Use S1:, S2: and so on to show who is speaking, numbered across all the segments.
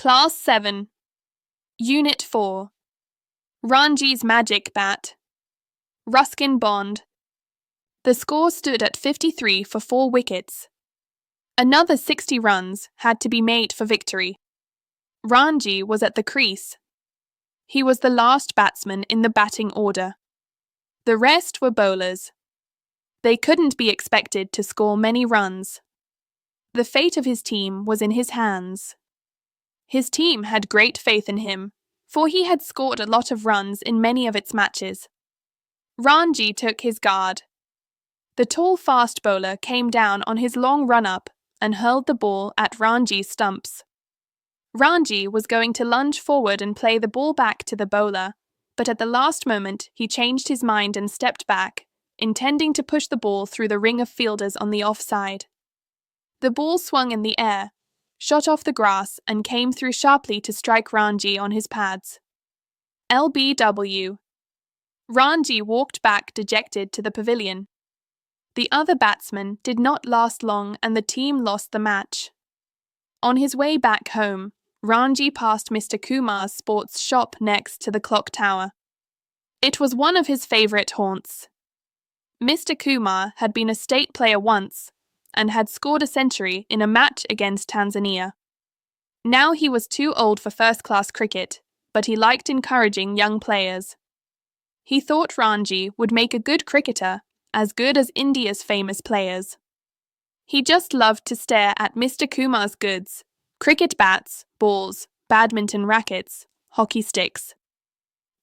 S1: Class 7, Unit 4, Ranji's Magic Bat, Ruskin Bond. The score stood at 53 for 4 wickets. Another 60 runs had to be made for victory. Ranji was at the crease. He was the last batsman in the batting order. The rest were bowlers. They couldn't be expected to score many runs. The fate of his team was in his hands. His team had great faith in him, for he had scored a lot of runs in many of its matches. Ranji took his guard. The tall fast bowler came down on his long run-up and hurled the ball at Ranji's stumps. Ranji was going to lunge forward and play the ball back to the bowler, but at the last moment he changed his mind and stepped back, intending to push the ball through the ring of fielders on the off-side. The ball swung in the air, shot off the grass and came through sharply to strike Ranji on his pads. LBW. Ranji walked back dejected to the pavilion. The other batsman did not last long and the team lost the match. On his way back home, Ranji passed Mr. Kumar's sports shop next to the clock tower. It was one of his favourite haunts. Mr. Kumar had been a state player once and had scored a century in a match against Tanzania. Now he was too old for first-class cricket, but he liked encouraging young players. He thought Ranji would make a good cricketer, as good as India's famous players. He just loved to stare at Mr. Kumar's goods: cricket bats, balls, badminton rackets, hockey sticks.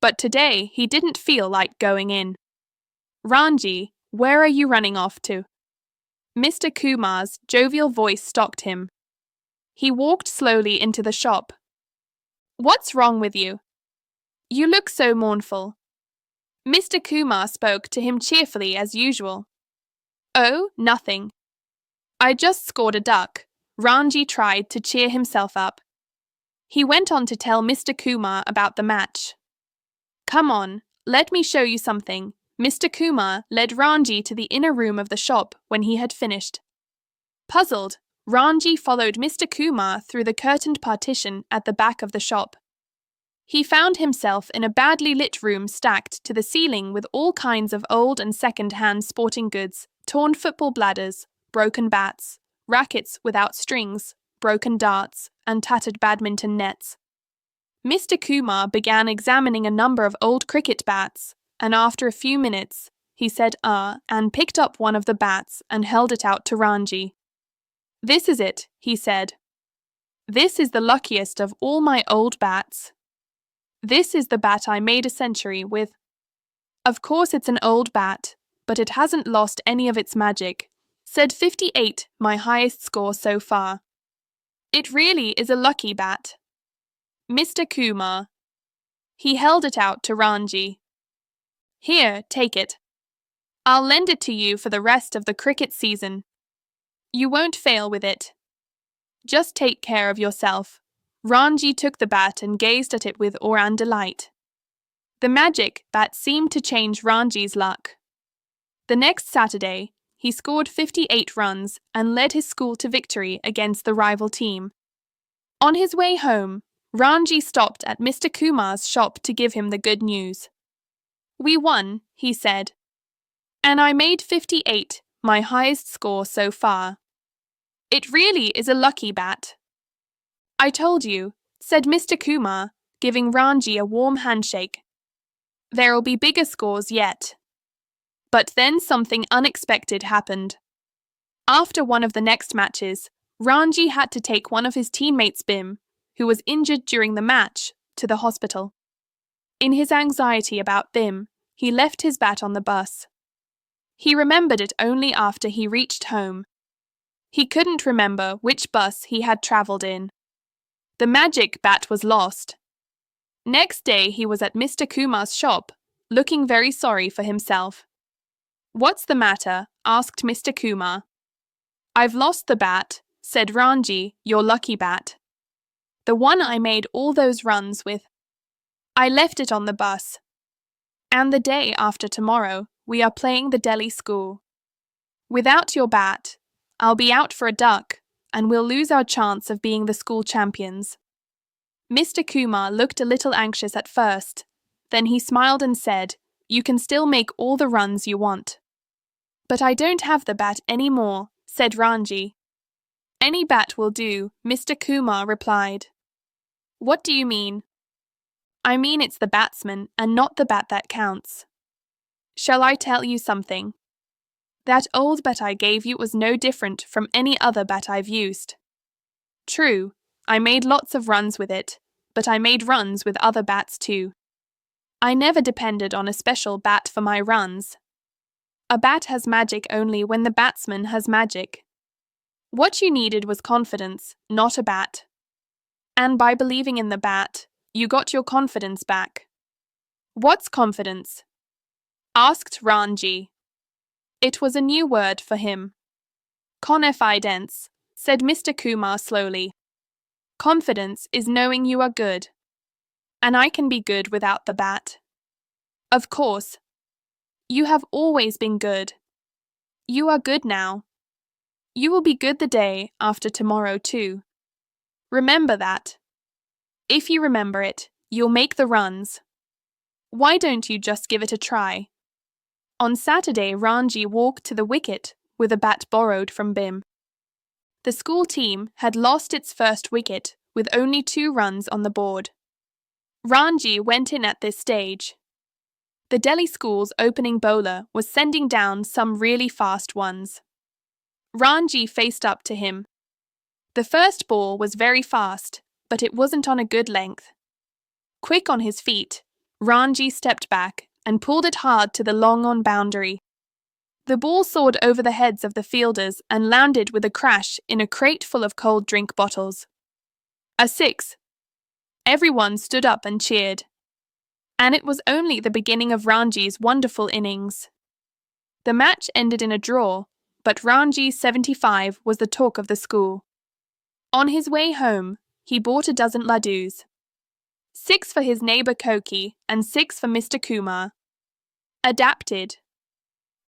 S1: But today he didn't feel like going in. "Ranji, where are you running off to?" Mr. Kumar's jovial voice stopped him. He walked slowly into the shop. "What's wrong with you? You look so mournful." Mr. Kumar spoke to him cheerfully as usual. "Oh, nothing. I just scored a duck." Ranji tried to cheer himself up. He went on to tell Mr. Kumar about the match. "Come on, let me show you something." Mr. Kumar led Ranji to the inner room of the shop when he had finished. Puzzled, Ranji followed Mr. Kumar through the curtained partition at the back of the shop. He found himself in a badly lit room stacked to the ceiling with all kinds of old and second-hand sporting goods, torn football bladders, broken bats, rackets without strings, broken darts, and tattered badminton nets. Mr. Kumar began examining a number of old cricket bats, and after a few minutes, he said and picked up one of the bats and held it out to Ranji. "This is it," he said. "This is the luckiest of all my old bats. This is the bat I made a century with. Of course it's an old bat, but it hasn't lost any of its magic," said 58, my highest score so far. "It really is a lucky bat." Mr. Kumar. He held it out to Ranji. "Here, take it. I'll lend it to you for the rest of the cricket season. You won't fail with it. Just take care of yourself." Ranji took the bat and gazed at it with awe and delight. The magic bat seemed to change Ranji's luck. The next Saturday, he scored 58 runs and led his school to victory against the rival team. On his way home, Ranji stopped at Mr. Kumar's shop to give him the good news. "We won," he said. "And I made 58, my highest score so far. It really is a lucky bat." "I told you," said Mr. Kumar, giving Ranji a warm handshake. "There'll be bigger scores yet." But then something unexpected happened. After one of the next matches, Ranji had to take one of his teammates, Bim, who was injured during the match, to the hospital. In his anxiety about Bim, he left his bat on the bus. He remembered it only after he reached home. He couldn't remember which bus he had travelled in. The magic bat was lost. Next day he was at Mr. Kumar's shop, looking very sorry for himself. "What's the matter?" asked Mr. Kumar. "I've lost the bat," said Ranji, "your lucky bat. The one I made all those runs with. I left it on the bus. And the day after tomorrow, we are playing the Delhi school. Without your bat, I'll be out for a duck, and we'll lose our chance of being the school champions." Mr. Kumar looked a little anxious at first. Then he smiled and said, "You can still make all the runs you want." "But I don't have the bat any more," said Ranji. "Any bat will do," Mr. Kumar replied. "What do you mean?" "I mean it's the batsman and not the bat that counts. Shall I tell you something? That old bat I gave you was no different from any other bat I've used. True, I made lots of runs with it, but I made runs with other bats too. I never depended on a special bat for my runs. A bat has magic only when the batsman has magic. What you needed was confidence, not a bat. And by believing in the bat, you got your confidence back." "What's confidence?" asked Ranji. It was a new word for him. "Confidence," said Mr. Kumar slowly. "Confidence is knowing you are good. And I can be good without the bat. Of course. You have always been good. You are good now. You will be good the day after tomorrow too. Remember that. If you remember it, you'll make the runs. Why don't you just give it a try?" On Saturday, Ranji walked to the wicket with a bat borrowed from Bim. The school team had lost its first wicket with only 2 runs on the board. Ranji went in at this stage. The Delhi school's opening bowler was sending down some really fast ones. Ranji faced up to him. The first ball was very fast, but it wasn't on a good length. Quick on his feet, Ranji stepped back and pulled it hard to the long-on boundary. The ball soared over the heads of the fielders and landed with a crash in a crate full of cold drink bottles. A 6. Everyone stood up and cheered. And it was only the beginning of Ranji's wonderful innings. The match ended in a draw, but Ranji's 75 was the talk of the school. On his way home, he bought a dozen laddus. 6 for his neighbour Koki and 6 for Mr. Kumar. Adapted.